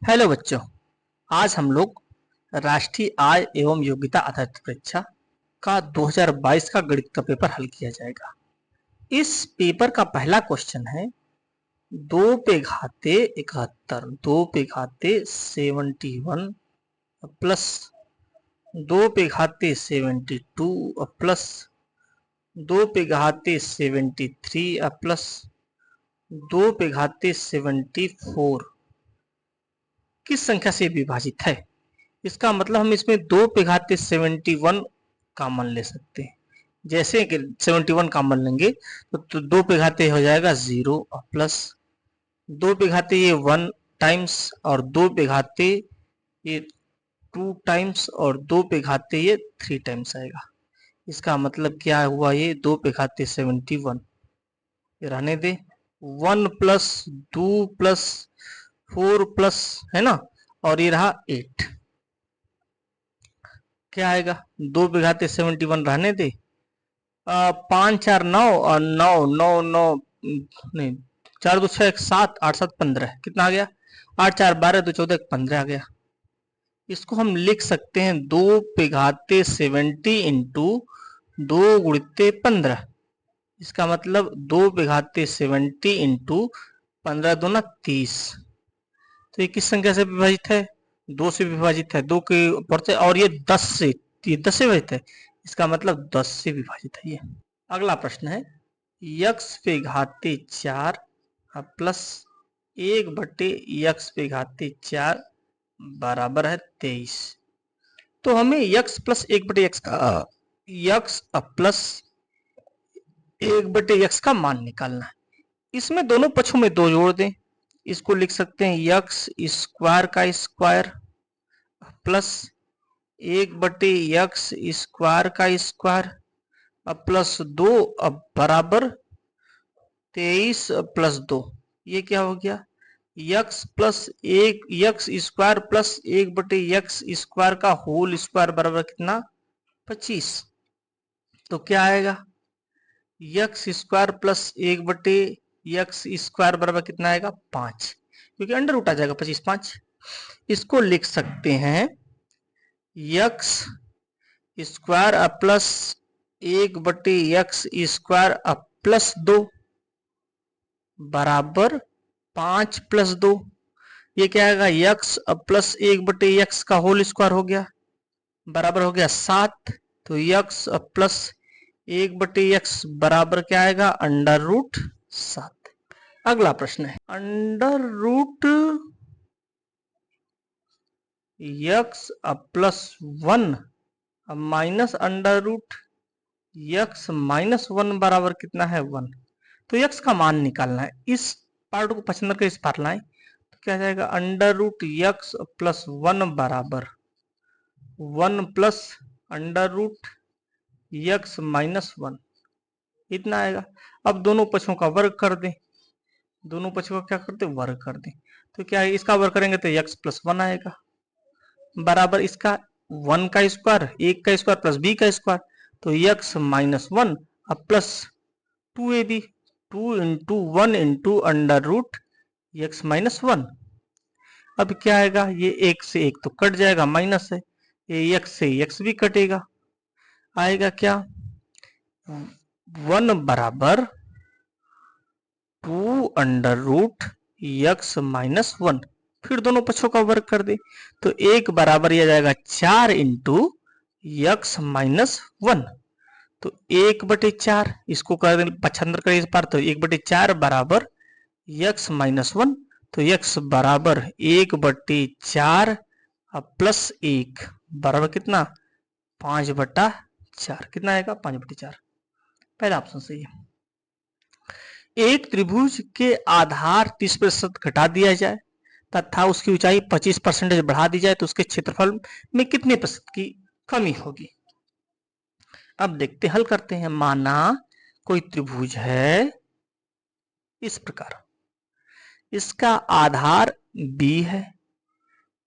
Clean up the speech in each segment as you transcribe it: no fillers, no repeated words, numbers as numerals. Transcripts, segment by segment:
Hello बच्चों, आज हम लोग राष्ट्रीय आय एवं योग्यता आधारित परीक्षा का 2022 का गणित का पेपर हल किया जाएगा। इस पेपर का पहला क्वेश्चन है 2 पे घाते 71, 2 पे घाते 71 प्लस 2 पे घाते 72 प्लस 2 पे घाते 73 प्लस 2 पे घाते 74 किस संख्या से विभाजित है। इसका मतलब हम इसमें 2 पे घाते 71 कॉमन ले सकते हैं। जैसे कि 71 कॉमन लेंगे तो 2 पे घाते हो जाएगा 0 और प्लस 2 पे घाते ये 1 टाइम्स और 2 पे घाते ये 2 टाइम्स और 2 पे घाते ये 3 टाइम्स आएगा। इसका मतलब क्या हुआ, ये 2 पे घाते 71 ये रहने दे, 1 प्लस 2 प्लस 4 प्लस है ना, और ये रहा 8। क्या आएगा, 2 पे घाते 71 रहने दे, 5 4 9 और 9 9 9 नहीं, 4 2 6 7 8 7 15 कितना आ गया, 8 4 12 2 14 15 आ गया। इसको हम लिख सकते हैं 2 पे घाते 70 इंटू 2 गुणिते 15। इसका मतलब 2 पे घाते 70 इंटू 15 दूना 30। तो ये किस संख्या से विभाजित है, 2 से विभाजित है, 2 के ऊपर से, और ये 10 से, ये 10 से विभाजित है। इसका मतलब 10 से विभाजित है ये। अगला प्रश्न है यक्स पे घाते 4 प्लस 1 बटे यक्स पे घाते 4 बराबर है 23। तो हमें यक्स प्लस 1 बटे यक्स का यक्स प्लस 1 बटे यक्स का मान निकालना है। इसमें दोनों पक्षों में 2 जोड़ दें। इसको लिख सकते हैं यक्स स्क्वायर का स्क्वायर प्लस 1 बटे यक्स स्क्वायर का स्क्वायर प्लस 2 बराबर 23 प्लस 2। ये क्या हो गया, x plus 1 x square plus 1 बटे यक्स स्क्वायर का होल स्क्वायर बराबर कितना, 25। तो क्या आएगा, यक्स स्क्वायर प्लस 1 बटे यक्स स्क्वायर बराबर कितना आएगा, 5, क्योंकि अंडर रूट आ जाएगा 25 5। इसको लिख सकते हैं यक्स स्क्वायर प्लस 1 बटे यक्स स्क्वायर प्लस 2 बराबर 5 प्लस 2। ये क्या आएगा, यक्स प्लस 1 बटे यक्स का होल स्क्वायर हो गया बराबर हो गया 7। तो यक्स प्लस 1 बटे यक्स बराबर क्या आएगा, अंडर रूट 7। अगला प्रश्न है under root x plus 1 minus under root x minus 1 बराबर कितना है, 1। तो यक्स का मान निकालना है। इस पार्ट को पसंद करके इस पार लाएं तो क्या जाएगा, अंडर रूट यक्स प्लस 1 बराबर 1 plus under root x minus 1, इतना आएगा। अब दोनों पक्षों का वर्ग कर दें, दोनों पक्षों का क्या करते, वर्ग कर दें। तो क्या है, इसका वर्ग करेंगे तो यक्स प्लस 1 आएगा बराबर इसका 1 का स्क्वायर, 1 का स्क्वायर प्लस बी का स्क्वायर, तो यक्स माइनस 1 अब plus 2ab, 2 into 1 into under root x minus 1। अब क्या आएगा, ये 1 से 1 तो कट जाएगा, माइनस है, ये यक्स से यक्स भी कटेगा, आएगा क्या, 1 बराबर 2 अंडर रूट यक्स माइनस 1। फिर दोनों पक्षों का वर्ग कर दे तो 1 बराबर यह जाएगा 4 इंटू यक्स माइनस 1। तो 1 बटे 4 इसको कर दें पक्षांतर करें इस पार, तो 1 बटे 4 बराबर यक्स माइनस 1। तो यक्स बराबर 1 बटे 4 प्लस 1 बराबर कितना, 5 बटा 4, कितना आएगा, 5 बटे 4। पहला ऑप्शन सही है। एक त्रिभुज के आधार 30% घटा दिया जाए तथा उसकी ऊंचाई 25% बढ़ा दी जाए तो उसके क्षेत्रफल में कितने प्रतिशत की कमी होगी। अब देखते हल करते हैं। माना कोई त्रिभुज है इस प्रकार, इसका आधार b है,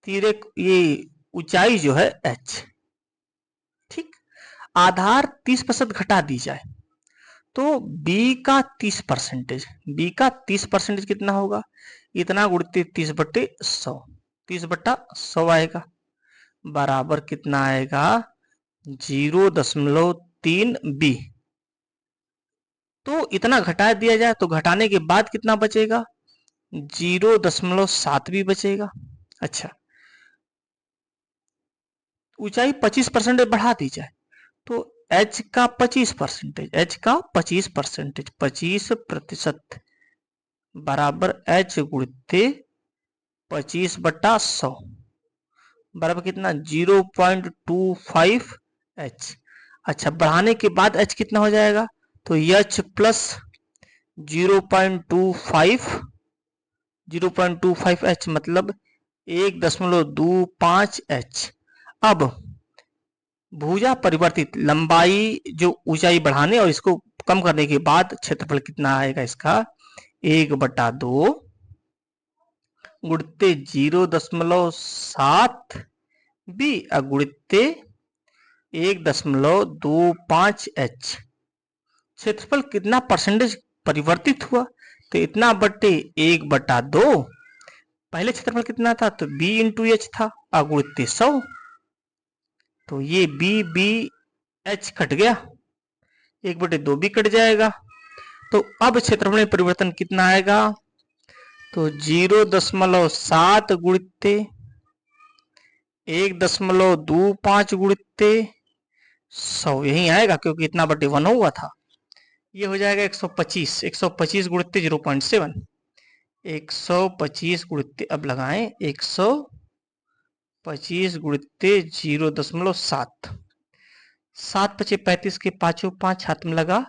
तिर्यक ये ऊंचाई जो है h, ठीक। आधार 30% घटा दी जाए तो b का 30%, b का 30% कितना होगा, इतना गुणित 30 बटे 100, 30/100 आएगा, बराबर कितना आएगा 0.3b। तो इतना घटा दिया जाए तो घटाने के बाद कितना बचेगा 0.7 भी बचेगा। अच्छा, ऊंचाई 25% बढ़ा दी जाए तो h का 25%, h का 25%, 25% बराबर h गुणित 25/100 बराबर कितना 0.25 h। अच्छा, बढ़ाने के बाद h कितना हो जाएगा तो h प्लस 0.25 h मतलब 1.25 h। अब भुजा परिवर्तित लंबाई जो ऊंचाई बढ़ाने और इसको कम करने के बाद क्षेत्रफल कितना आएगा इसका 1/2 गुणित 0.7 b गुणित 1.25 h। क्षेत्रफल कितना परसेंटेज परिवर्तित हुआ तो इतना बटे 1/2। पहले क्षेत्रफल कितना था तो b इंटू एच था गुणित 100, तो ये b h कट गया, 1/2 भी कट जाएगा। तो अब क्षेत्रफल में परिवर्तन कितना आएगा तो 0.7 गुणित 1.25 गुणित 100 यही आएगा क्योंकि इतना बटे 1 हुआ था। ये हो जाएगा 125, 125 गुणित 0.7, 125 गुणित, अब लगाएं 125 गुणित 0.7, 7 × 5 = 35 के 5 5 हाथ में लगा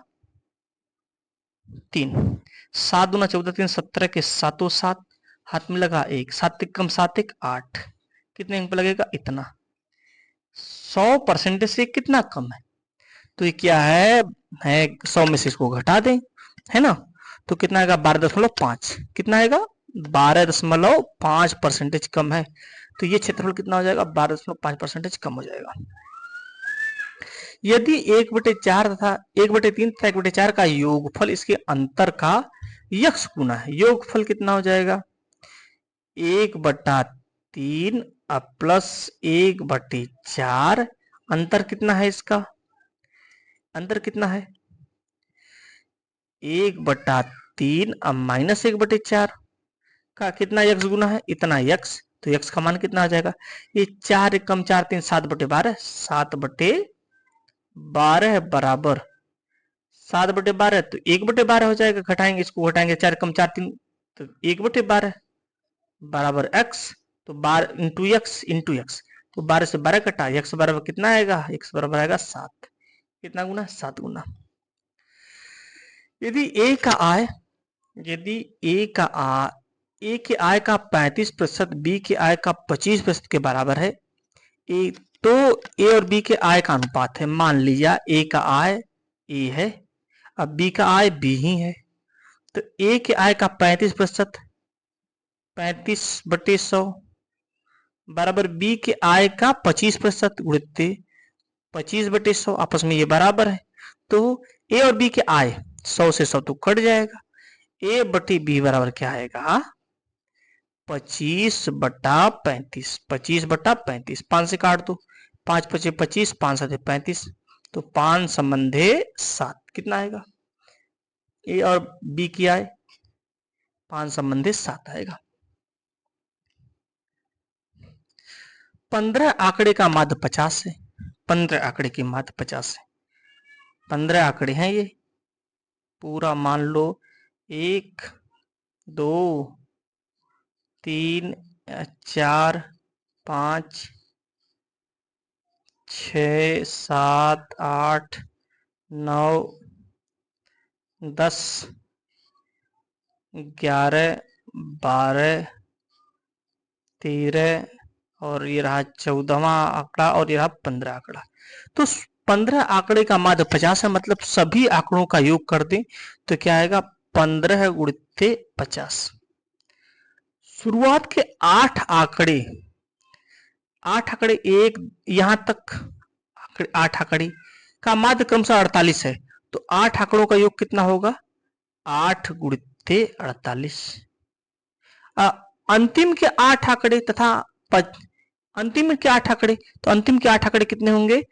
3, 7 दूना 14 3 17 के 7 7 हाथ में लगा 1, 7 कम 7 1 8, कितने अंक पे लगेगा इतना। 100% से कितना कम है तो ये क्या है 100 में से इसको घटा दें, है ना, तो कितना आएगा 12.5, कितना आएगा 12.5% कम है। तो ये क्षेत्रफल कितना हो जाएगा 12.5% कम हो जाएगा। यदि 1/4 तथा 1/3 तथा 1/4 का योगफल इसके अंतर का यक्ष गुना है, योगफल कितना हो जाएगा 1/3 प्लस 1/4, अंतर कितना है इसका, अंतर कितना है 1/3 माइनस 1/4 का कितना यक्ष गुना है इतना यक्ष, तो यक्ष का मान कितना आ जाएगा ये 4 कम 4 3 7/12, 7/12 बराबर 7/12 तो 1/12 हो जाएगा, घटाएंगे इसको, घटाएंगे 4 कम 4 3 तो 1/12 बराबर x, तो 12 इंटू एक्स, तो 12 से 12 कटा, x बराबर कितना आएगा, x बराबर आएगा 7, कितना गुना 7 गुना। यदि a का आय, यदि a के आय का 35%, b के आय का 25% के बराबर है, तो a और b के आय का अनुपात है। मान लिया a का आय a है, अब b का आय b ही है, तो a के आय का 35%, 35/100 बराबर b के आय का 25% गुणित 25/100, आपस में ये बराबर है। तो a और b के आय 100 से 100 तो कट जाएगा, a/b बराबर क्या आएगा 25/35, 25/35, 5 से काट दो, 5 × 5 = 25, 5 × 7 = 35, तो 5 संबंधे 7 कितना आएगा ए और बी की आय 5 संबंधे 7 आएगा। 15 आंकड़े का माध्य 50 है, 15 आंकड़े की माध्य 50 है, 15 आंकड़े हैं ये, पूरा मान लो 1 2 3 4 5 6 7 8 9 10 11 12 13 और ये रहा 14वां आंकड़ा और ये रहा 15 आंकड़ा। तो 15 आंकड़े का माध्य 50 है, मतलब सभी आंकड़ों का योग कर दें तो क्या आएगा 15 गुणित 50। शुरुआत के 8 आंकड़े एक यहां तक 8 आंकड़े का माध्य क्रमशः 48 है, तो 8 आंकड़ों का योग कितना होगा 8 गुणित 48। अंतिम के 8 आंकड़े तथा अंतिम में क्या 8 आंकड़े, तो अंतिम के 8 आंकड़े कितने होंगे,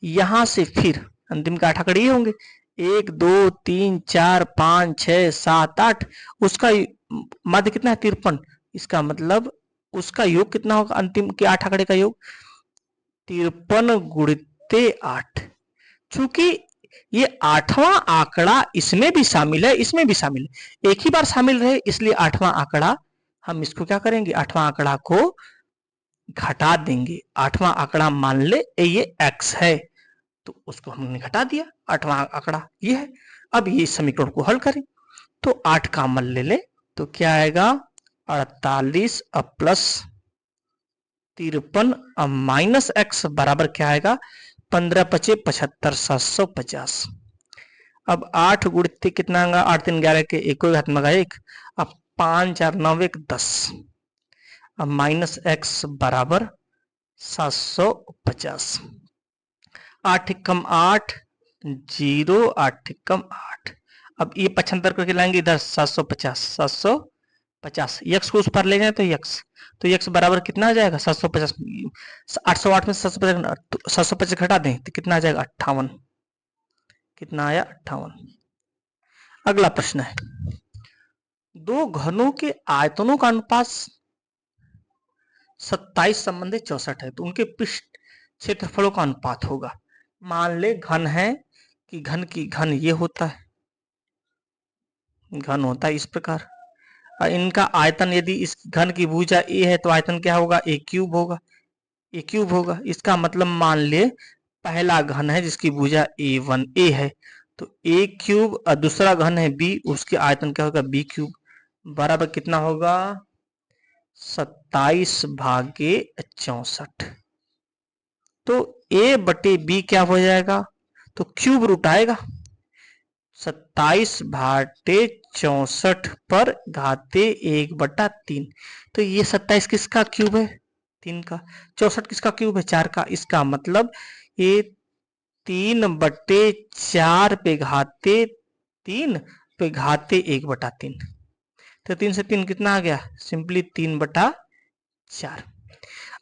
यहां से फिर अंतिम के 8 आंकड़े ये होंगे 1 2 3 4 5 6 7 8, उसका मध्य कितना है 53, इसका मतलब उसका योग कितना होगा, अंतिम के 8 आंकड़े का योग 53 गुणिते 8। चूंकि ये 8वां आंकड़ा इसमें भी शामिल है, इसमें भी शामिल है, एक ही बार शामिल रहे, इसलिए 8वां आंकड़ा हम इसको क्या करेंगे, 8वां आंकड़ा को घटा देंगे। 8वां आंकड़ा मान ले ये x है, तो उसको हमने घटा दिया, 8वां आंकड़ा ये है। अब ये समीकरण को हल करें, तो 8 कॉमन ले ले, तो क्या आएगा 48 प्लस 53 माइनस x बराबर क्या आएगा 15 पचे 75 750। अब 8 गुणित कितना आएगा, 8 3 11 के एक घात में 1, अब 5 4 9 1 10, अब माइनस x बराबर 750। 8 कम 8 0, 8 कम 8, अब ये 75 करके लाएंगे इधर 750 750, यक्स को उस पर ले जाए तो यक्स, तो यक्स बराबर कितना आ जाएगा 750, 808 में 750 घटा दें तो कितना आ जाएगा 58, कितना आया 58। अगला प्रश्न है, दो घनों के आयतनों का अनुपात 27 संबंधित 64 है, तो उनके पृष्ठ क्षेत्रफलों का अनुपात होगा। मान ले घन है कि घन की घन ये होता है, घन होता है इस प्रकार, और इनका आयतन यदि इस घन की भुजा a है तो आयतन क्या होगा a क्यूब होगा, a क्यूब होगा। इसका मतलब मान ले पहला घन है जिसकी भुजा a1a है, तो a क्यूब, और दूसरा घन है b, उसके आयतन क्या होगा b क्यूब, बराबर कितना होगा 27 भागे 64। तो a बटे b क्या हो जाएगा, तो क्यूब रूट आएगा 27 भाटे 64 पर घाते 1/3, तो ये 27 किसका क्यूब है 3 का, 64 किसका क्यूब है 4 का, इसका मतलब ये 3/4 पे घाते 3 पे घाते 1/3, तो 3 से 3 कितना आ गया सिंपली 3/4।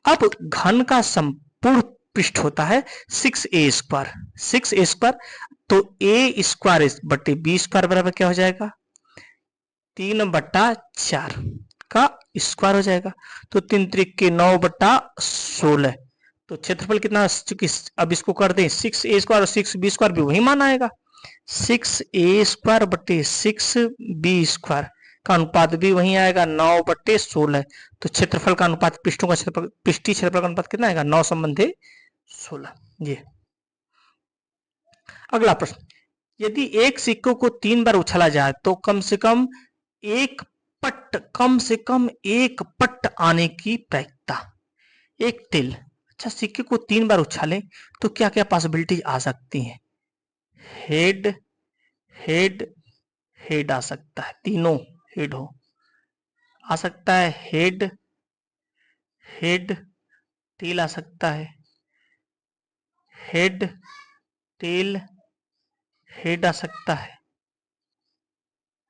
अब घन का संपूर्ण पृष्ठ होता है 6a स्क्वायर, 6a स्क्वायर, तो a स्क्वायर बटे b स्क्वायर बराबर क्या हो जाएगा 3/4 का स्क्वायर हो जाएगा, तो 3 त्रिक के 9/16, तो क्षेत्रफल कितना, चूंकि अब इसको कर दें 6a स्क्वायर और 6b स्क्वायर भी वही मान आएगा, 6a स्क्वायर बटे 6b स्क्वायर का अनुपात भी वही आएगा 9/16, तो क्षेत्रफल का अनुपात पृष्ठों का क्षेत्रफल, पृष्ठीय क्षेत्रफल का अनुपात कितना आएगा 9 संबंधे 16। ये अगला प्रश्न, यदि एक सिक्कों को 3 बार उछाला जाए तो कम से कम एक पट्ट आने की प्रायिकता, एक तिल। अच्छा, सिक्के को 3 बार उछालें तो क्या क्या पॉसिबिलिटीज आ सकती हैं, हेड हेड हेड आ सकता है, तीनों हेड हो आ सकता है, हेड हेड टेल आ सकता है, हेड टेल हेड आ सकता है,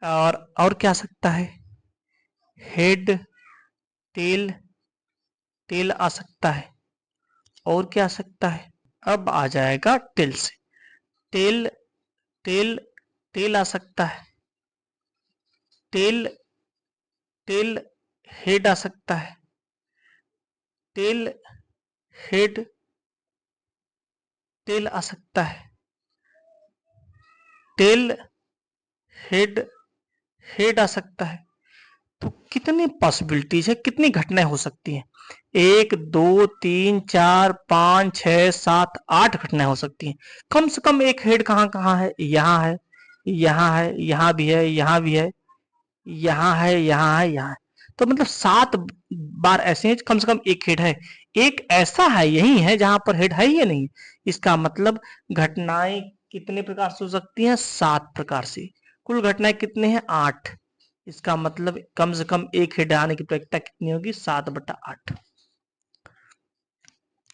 और क्या आ सकता है, हेड टेल टेल आ सकता है, और क्या आ सकता है, अब आ जाएगा टेल से, टेल टेल टेल आ सकता है, टेल टेल हेड आ सकता है, टेल हेड टेल आ सकता है, टेल हेड हेड आ सकता है। तो कितनी पॉसिबिलिटीज है, कितनी घटनाएं हो सकती हैं, 1 2 3 4 5 6 7 8 घटनाएं हो सकती हैं। कम से कम एक हेड कहाँ कहाँ है, यहाँ है, यहाँ है, यहाँ भी है, यहाँ भी है, यहाँ है, यहाँ है, यहाँ है, तो मतलब 7 बार ऐसे हैं कम से कम एक हेड है, एक ऐसा है यही है जहां पर हेड है ही नहीं। इसका मतलब घटनाएं कितने प्रकार से हो सकती हैं, 7 प्रकार से। कुल घटनाएं कितने हैं 8, इसका मतलब कम से कम एक हेड आने की प्रायिकता कितनी होगी 7/8।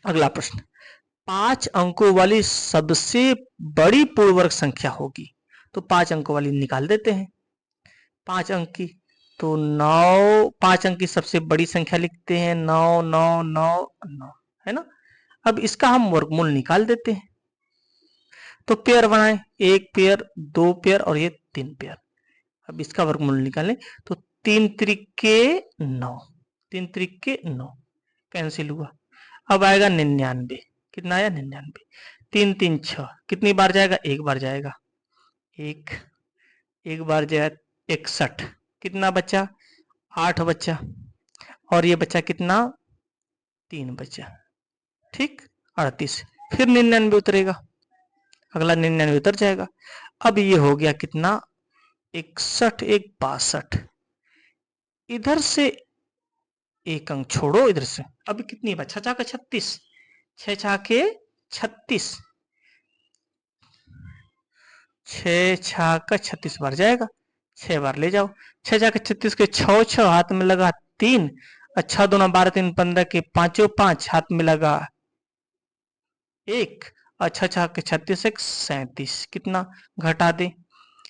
अगला प्रश्न, 5 अंकों वाली सबसे बड़ी पूर्ण वर्ग संख्या होगी, तो 5 अंकों वाली निकाल देते हैं, 5 अंक की, तो 9 5 अंक की सबसे बड़ी संख्या लिखते हैं, 9 9 9 9, है ना। अब इसका हम वर्गमूल निकाल देते हैं। तो पेयर बनाए, 1 पेयर, 2 पेयर और ये 3 पेयर। अब इसका वर्गमूल निकालें तो 3 त्रिके 9, 3 त्रिके 9 कैंसिल हुआ। अब आएगा 99, कितना आया 99, 3 3 6, कितनी बार जाएगा, एक बार जाएगा, एक बार जाएगा 61, कितना बचा 8 बचा, और ये बचा कितना 3 बचा, ठीक 38, फिर 99 उतरेगा, अगला 99 उतर जाएगा। अब ये हो गया कितना 61 1 62, इधर से एक अंक छोड़ो, इधर से अब कितनी बचा, 6 36, 6 के 36, 6 का 36 बार जाएगा, 6 बार ले जाओ, 6 के 36 के 6 6 हाथ में लगा 3, अच्छा 2 12 3 15 के 5 5 हाथ में लगा 1, अच्छा 6 के 36 1 37, कितना घटा दे,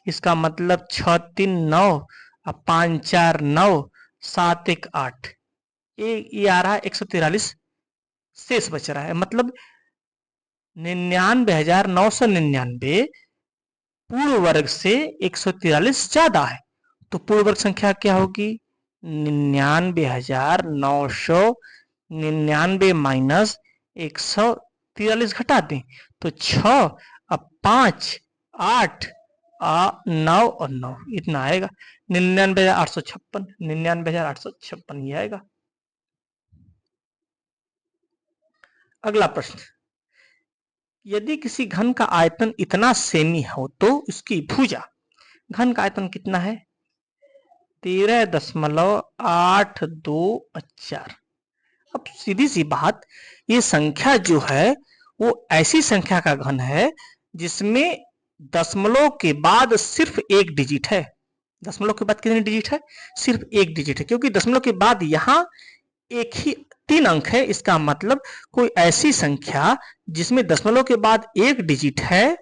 इसका मतलब 6 3 9 और 5 4 9, 7 1 8, ये आ रहा है 143 शेष बच रहा है, मतलब 99,999 पूर्ण वर्ग से 143 ज्यादा है। तो पूर्ण वर्ग संख्या क्या होगी, 99,999 माइनस 143 घटा दें तो 6 अब 5 8 9 और 9 इतना आएगा, 99,856, 99,856 ये आएगा। अगला प्रश्न, यदि किसी घन का आयतन इतना सेमी हो तो उसकी भुजा, घन का आयतन कितना है 13.824। अब सीधी सी बात, ये संख्या जो है वो ऐसी संख्या का घन है जिसमें दशमलव के बाद सिर्फ एक डिजिट है। दशमलव के बाद कितनी डिजिट है, सिर्फ एक डिजिट है, क्योंकि दशमलव के बाद यहां एक ही 3 अंक है, इसका मतलब कोई ऐसी संख्या जिसमें दशमलव के बाद एक डिजिट है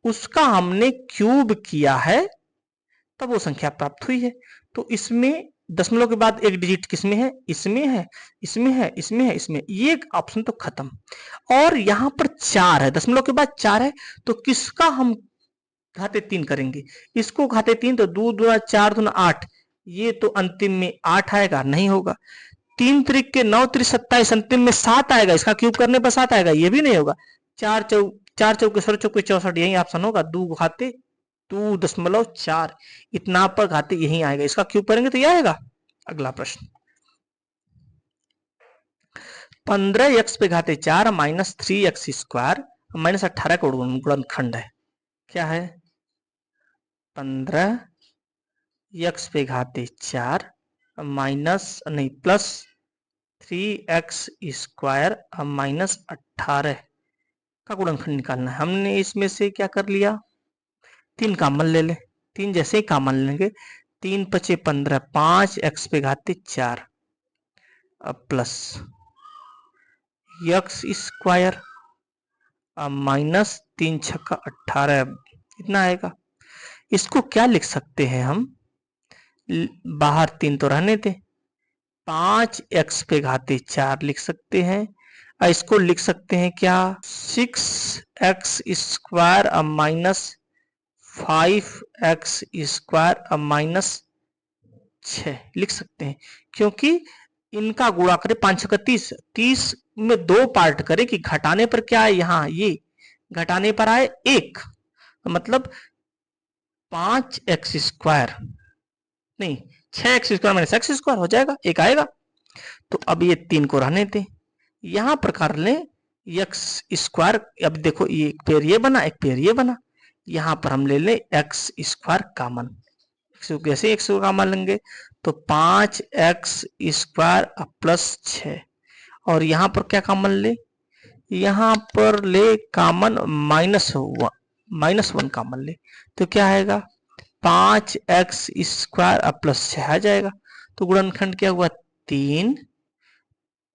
उसका हमने क्यूब किया है तब वो संख्या प्राप्त हुई है। तो इसमें दशमलव के बाद एक डिजिट किसमें है, इसमें है, इसमें है, इसमें है, इसमें, ये ऑप्शन तो खत्म। और यहां पर 4 है, दशमलव के बाद 4 है, तो किसका हम घाते 3 करेंगे, इसको घाते 3, तो 2 दूना 4 दूना 8, ये तो अंतिम में 8 आएगा, नहीं होगा। 3 त्रिक के 9 त्रिक 27, अंतिम में 7 आएगा, इसका क्यूब करने पर 7 आएगा, ये भी नहीं होगा। 4 चौके 64, यही ऑप्शन होगा, 2 घाते 2.4, इतना पर घाते यही आएगा, इसका क्यूब करेंगे तो ये आएगा। अगला प्रश्न, 15x पे घाते 4 माइनस 3x स्क्वायर माइनस 18 का गुणनखंड है, क्या है 15x पे घाते 4 माइनस नहीं प्लस 3x स्क्वायर माइनस 18 का गुणनखंड निकालना है। हमने इसमें से क्या कर लिया, 3 कॉमन ले ले, 3 जैसे ही कॉमन लेंगे 3 पचे 15, 5x पे घाते 4 प्लस x स्क्वायर माइनस 3 छक्का 18, इतना आएगा। इसको क्या लिख सकते हैं हम, बाहर 3 तो रहने थे, 5x पे घाते 4 लिख सकते हैं, इसको लिख सकते हैं क्या 6x square minus 5x square minus 6 लिख सकते हैं, क्योंकि इनका गुणा करें 5 छक्का 30, 30 में 2 पार्ट करें कि घटाने पर क्या है, यहाँ ये घटाने पर आए 1, मतलब 5x स्क्वायर नहीं 6x square minus x square हो जाएगा, 1 आएगा। तो अब ये 3 को रहने दें, यहां पर कर लें x स्क्वायर, अब देखो ये एक पेयर ये बना, एक पेयर ये बना, यहां पर हम ले लें x स्क्वायर कॉमन, कैसे x को कॉमन लेंगे तो 5x स्क्वायर प्लस 6, और यहां पर क्या कॉमन ले, यहां पर ले कॉमन -1 कॉमन ले, तो क्या आएगा 5x स्क्वायर प्लस 6 आ जाएगा। तो गुणनखंड क्या हुआ 3,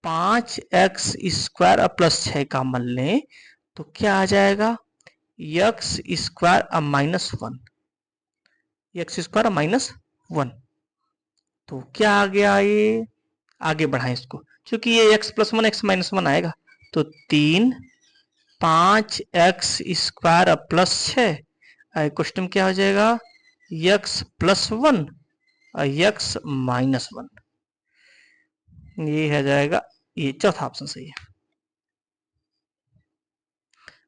5x स्क्वायर प्लस 6 कॉमन लें तो क्या आ जाएगा x square minus 1, x square minus 1, तो क्या आ गया, ये आगे बढ़ाएं इसको, क्योंकि ये x+1 x-1 आएगा, तो 3 5x स्क्वायर प्लस 6, क्वेश्चन क्या हो जाएगा, x+1 और x-1, ये हो जाएगा, ये चौथा ऑप्शन सही है।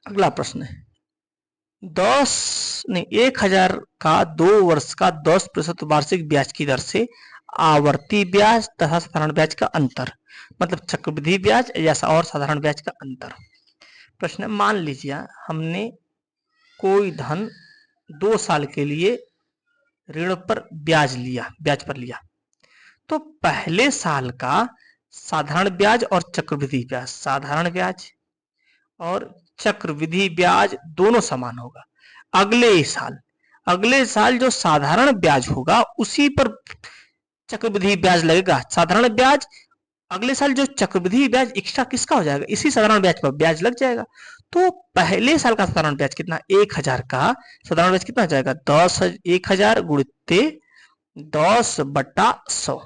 अगला प्रश्न है 1000 का 2 वर्ष का 10% वार्षिक ब्याज की दर से आवर्ती ब्याज तथा साधारण ब्याज का अंतर, मतलब चक्रवृद्धि ब्याज या और साधारण ब्याज का अंतर। प्रश्न, मान लीजिए हमने कोई धन 2 साल के लिए ऋण पर ब्याज पर लिया, तो पहले साल का साधारण ब्याज और चक्रवृद्धि ब्याज, साधारण ब्याज और चक्रवृद्धि ब्याज दोनों समान होगा। अगले साल जो साधारण ब्याज होगा उसी पर चक्रवृद्धि ब्याज लगेगा। साधारण ब्याज अगले साल जो चक्रवृद्धि ब्याज एक्स्ट्रा किसका हो जाएगा, इसी साधारण ब्याज पर ब्याज लग जाएगा। तो पहले साल का साधारण ब्याज कितना, 1000 का साधारण ब्याज कितना हो जाएगा, 1000 गुणित 10/100,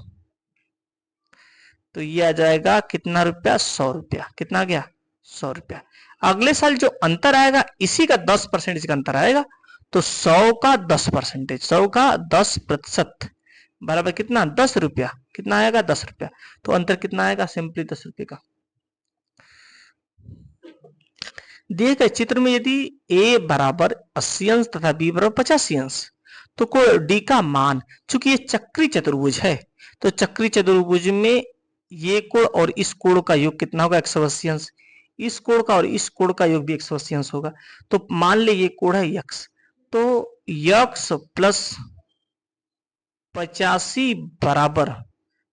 तो ये आ जाएगा कितना रुपया, 100 रुपया। कितना आ गया, 100 रुपया। अगले साल जो अंतर आएगा इसी का 10% इसका अंतर आएगा, तो 100 का 10%, 100 का 10% बराबर कितना, 10 रुपया। कितना आएगा, 10 रुपया। तो अंतर कितना आएगा, सिंपली 10 रुपये का। दिए गए चित्र में यदि a बराबर 80 अंश तथा b बराबर 85 अंश, तो कोई d का मान, चूंकि ये चक्री चतुर्भुज है, तो चक्री चतुर्भुज में ये कोण और इस कोण का योग कितना होगा, 180 अंश। इस कोण का और इस कोण का योग भी 180 अंश होगा। तो मान ले ये कोण है x, तो x प्लस 85 बराबर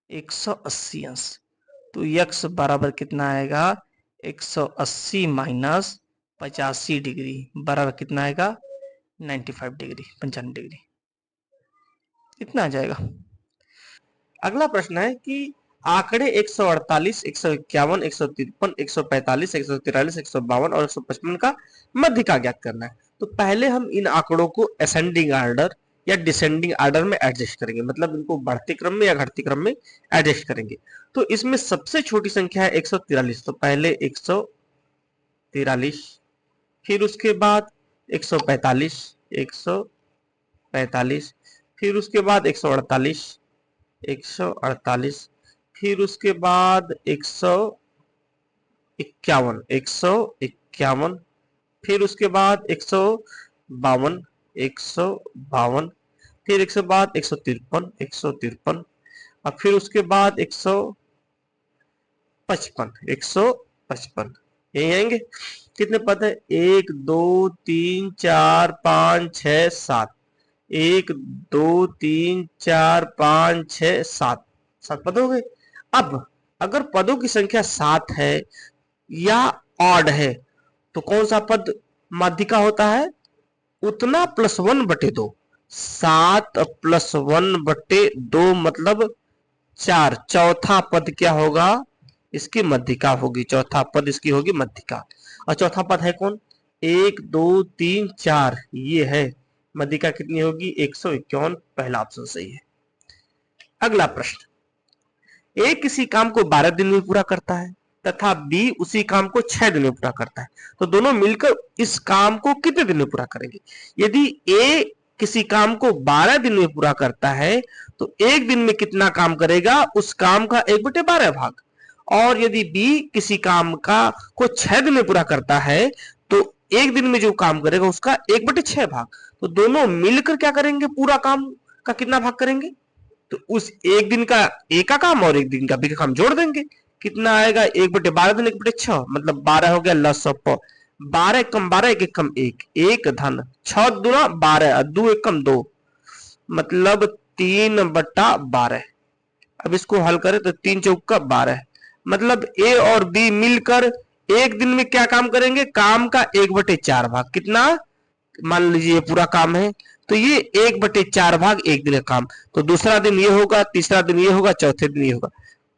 180 अंश, तो x बराबर कितना आएगा, 180 माइनस 85 डिग्री बराबर कितना आएगा, 95 डिग्री, 95 डिग्री, इतना आ जाएगा। अगला प्रश्न है कि आंकड़े 148, 151, 153, 145, 143, 152 और 155 का मध्यिका ज्ञात करना है। तो पहले हम इन आंकड़ों को असेंडिंग ऑर्डर या डिसेंडिंग ऑर्डर में एडजस्ट करेंगे, मतलब इनको बढ़ते क्रम में या घटते क्रम में एडजस्ट करेंगे। तो इसमें सबसे छोटी संख्या है 143, तो पहले 143, फिर उसके बाद 145, 145, फिर उसके बाद 148, 148, फिर उसके बाद 151, 151, फिर उसके बाद 152, 152, फिर उसके बाद 153, 153, और फिर उसके बाद 155, 155, यही आएंगे। कितने पद है, 1 2 3 4 5 6 7, 1 2 3 4 5 6 7, 7 पद हो गए। अब अगर पदों की संख्या 7 है या ऑड है, तो कौन सा पद माध्यिका होता है, उतना +1/2, 7 +1/2 मतलब 4, चौथा पद क्या होगा, इसकी मध्यिका होगी, चौथा पद इसकी होगी मध्यिका। और चौथा पद है कौन, 1 2 3 4, ये है मध्यिका, कितनी होगी, 151, पहला ऑप्शन सही है। अगला प्रश्न, ए किसी काम को 12 दिन में पूरा करता है तथा बी उसी काम को 6 दिन में पूरा करता है, तो दोनों मिलकर इस काम को कितने दिन में पूरा करेंगे। यदि ए किसी काम को 12 दिन में पूरा करता है तो एक दिन में कितना काम करेगा, उस काम का 1/12 भाग, और यदि बी किसी काम का को 6 दिन में पूरा करता है तो एक दिन में जो काम करेगा उसका 1/6 भाग, तो दोनों मिलकर क्या करेंगे, पूरा काम का कितना भाग करेंगे, तो उस एक दिन का ए का काम और एक दिन का बी का काम जोड़ देंगे, कितना आएगा, 1/12 दिन 1/6, मतलब 12 हो गया, लस 12 कम 12, एक कम एक, एक धन 6 दूना 12, 2 एक कम 2, मतलब 3/12। अब इसको हल करें तो 3 चौका 12, मतलब ए और बी मिलकर एक दिन में क्या काम करेंगे, काम का 1/4 भाग, कितना, मान लीजिए ये पूरा काम है तो ये 1/4 भाग एक दिन का काम, तो दूसरा दिन ये होगा, तीसरा दिन ये होगा, चौथे दिन ये होगा,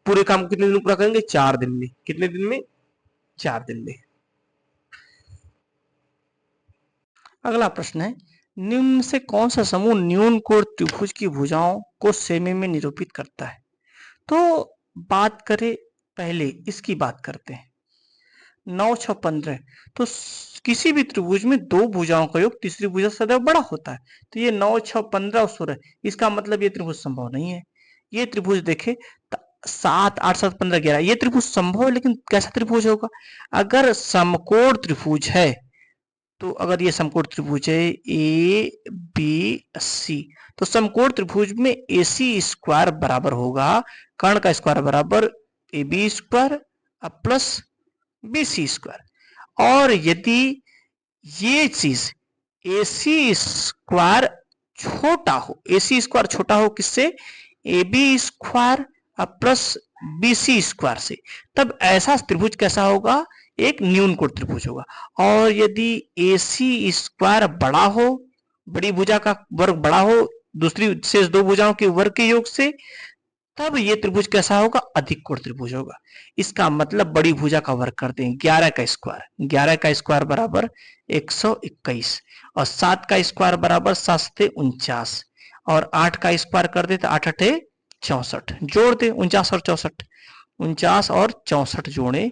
पूरे काम कितने दिन पूरा करेंगे, 4 दिन में। कितने दिन में, 4 दिन में। अगला प्रश्न है, निम्न से कौन सा समूह न्यून कोण त्रिभुज की भुजाओं को सेमी में निरूपित करता है? तो बात करें, पहले इसकी बात करते हैं। 9 6 15, तो किसी भी त्रिभुज में दो भुजाओं का योग तीसरी भुजा से सदैव बड़ा होता है। तो ये 9 6 15 और 16, इसका मतलब ये त्रिभुज संभव नहीं है। ये त्रिभुज देखे 7 8 7 15 11, ये त्रिभुज संभव है, लेकिन कैसा त्रिभुज होगा? अगर समकोण त्रिभुज है, तो अगर ये समकोण त्रिभुज है ए बी सी, तो समकोण त्रिभुज में ए सी स्क्वायर बराबर होगा कर्ण का स्क्वायर बराबर A B square plus B C square. और यदि ये चीज ए सी स्क्वायर छोटा हो, ए सी स्क्वायर छोटा हो किससे? A B square plus B C square से, तब ऐसा त्रिभुज कैसा होगा? एक न्यून कोण त्रिभुज होगा। और यदि ए सी स्क्वायर बड़ा हो, बड़ी भुजा का वर्ग बड़ा हो दूसरी शेष दो भुजाओं के वर्ग के योग से, तब ये त्रिभुज कैसा होगा? अधिक कोण त्रिभुज होगा। इसका मतलब बड़ी भुजा का वर्ग करते हैं 11 का स्क्वायर, 11 का स्क्वायर बराबर 121, और 7 का स्क्वायर बराबर 7 7 49, और 8 का स्क्वायर कर दे तो 8 8 64, जोड़ दे 49 और 64, 49 और 64 जोड़े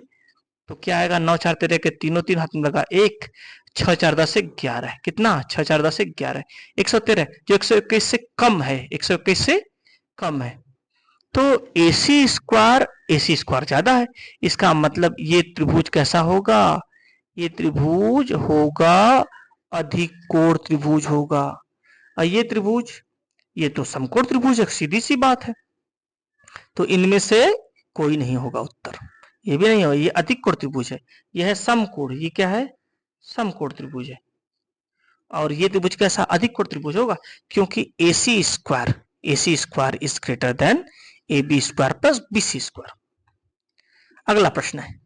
तो क्या आएगा? 9 4 13 के तीनों तीन हाथ में लगा 1, 6 4 10 से 11, कितना? 6 4 10 से 11, 113, जो 121 से कम है, 121 से कम है। तो ए सी स्क्वायर ज्यादा है, इसका मतलब ये त्रिभुज कैसा होगा? ये त्रिभुज होगा अधिक कोण त्रिभुज होगा। और ये त्रिभुज, ये तो समकोण त्रिभुज है, सीधी सी बात है। तो इनमें से कोई नहीं होगा उत्तर, ये भी नहीं होगा। ये अधिक कोण त्रिभुज है, यह है समकोण, ये क्या है? समकोण त्रिभुज है। और ये त्रिभुज कैसा? अधिक कोण त्रिभुज होगा, क्योंकि A C square is greater than A B square plus B C square. अगला प्रश्न है,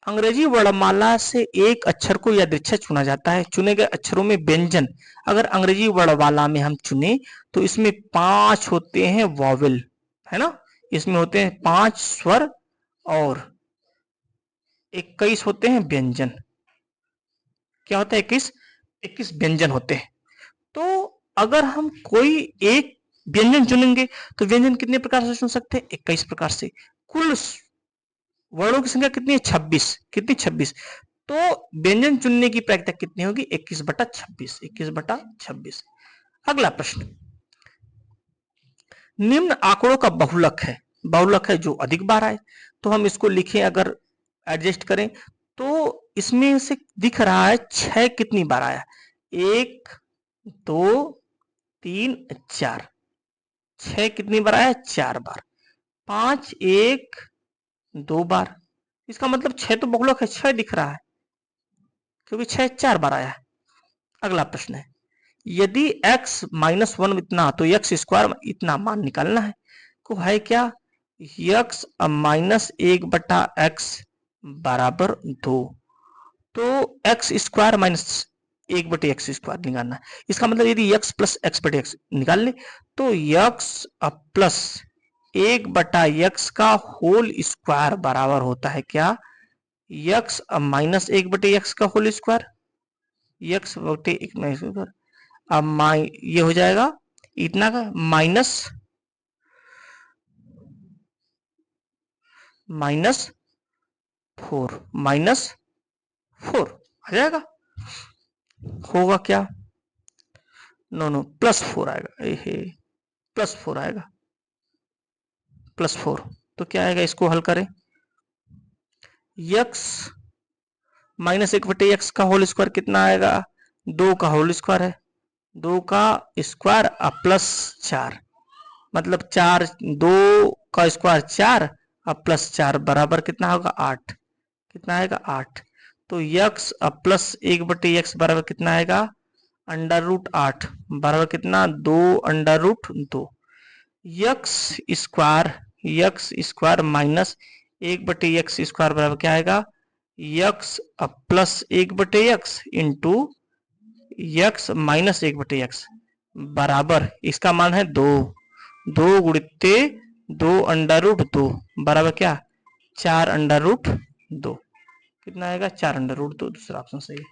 अंग्रेजी वर्णमाला से एक अक्षर को यादृच्छिक चुना जाता है। चुने गए अक्षरों में व्यंजन अगर अंग्रेजी वर्णमाला में हम चुने तो इसमें 5 होते हैं वॉवेल, है ना? इसमें होते हैं 5 स्वर और 21 होते हैं व्यंजन। क्या होता है? 21 व्यंजन होते हैं। तो अगर हम कोई एक व्यंजन चुनेंगे तो व्यंजन कितने प्रकार से चुन सकते हैं? 21 प्रकार से। कुल वर्णों की संख्या कितनी है? 26। कितनी? 26। तो व्यंजन चुनने की प्रायिकता कितनी होगी? 21/26, 21/26। अगला प्रश्न, निम्न आंकड़ों का बहुलक है जो अधिक बार आए, तो हम इसको लिखें, अगर एडजस्ट करें तो इसमें से दिख रहा है 6 कितनी बार आया? 1 2 3 4, 6 कितनी बार आया? 4 बार। 5 1 2 बार, इसका मतलब 6 तो बहुलक है, 6 दिख रहा है क्योंकि 6 4 बार आया है। अगला प्रश्न है, यदि x -1 इतना तो x स्क्वायर इतना मान निकालना है। तो है क्या? x -1/x बराबर 2, तो x square minus 1/x square निकालना है। इसका मतलब यदि x प्लस x/x निकाल ले तो x प्लस 1/x का होल स्क्वायर बराबर होता है क्या? x माइनस 1/x का होल स्क्वायर, x बटे 1 माइनस स्क्वायर, अब ये हो जाएगा इतना का -4 आ जाएगा। होगा क्या? नो +4 आएगा, +4 आएगा, +4। तो क्या आएगा? इसको हल करें, x -1/x का होल स्क्वायर कितना आएगा? 2 का होल स्क्वायर है, 2 का स्क्वायर प्लस 4, मतलब 4, 2 का स्क्वायर 4 प्लस 4 बराबर कितना होगा? 8। कितना आएगा? 8। तो x प्लस 1/x बराबर कितना आएगा? √8 बराबर कितना? 2 x square minus 1/x square बराबर क्या आएगा? x plus 1/x into x minus 1/x बराबर, इसका मान है 2 गुणित्ते 2 बराबर क्या? 4 √2। कितना आएगा? 4 √2, दूसरा ऑप्शन सही है।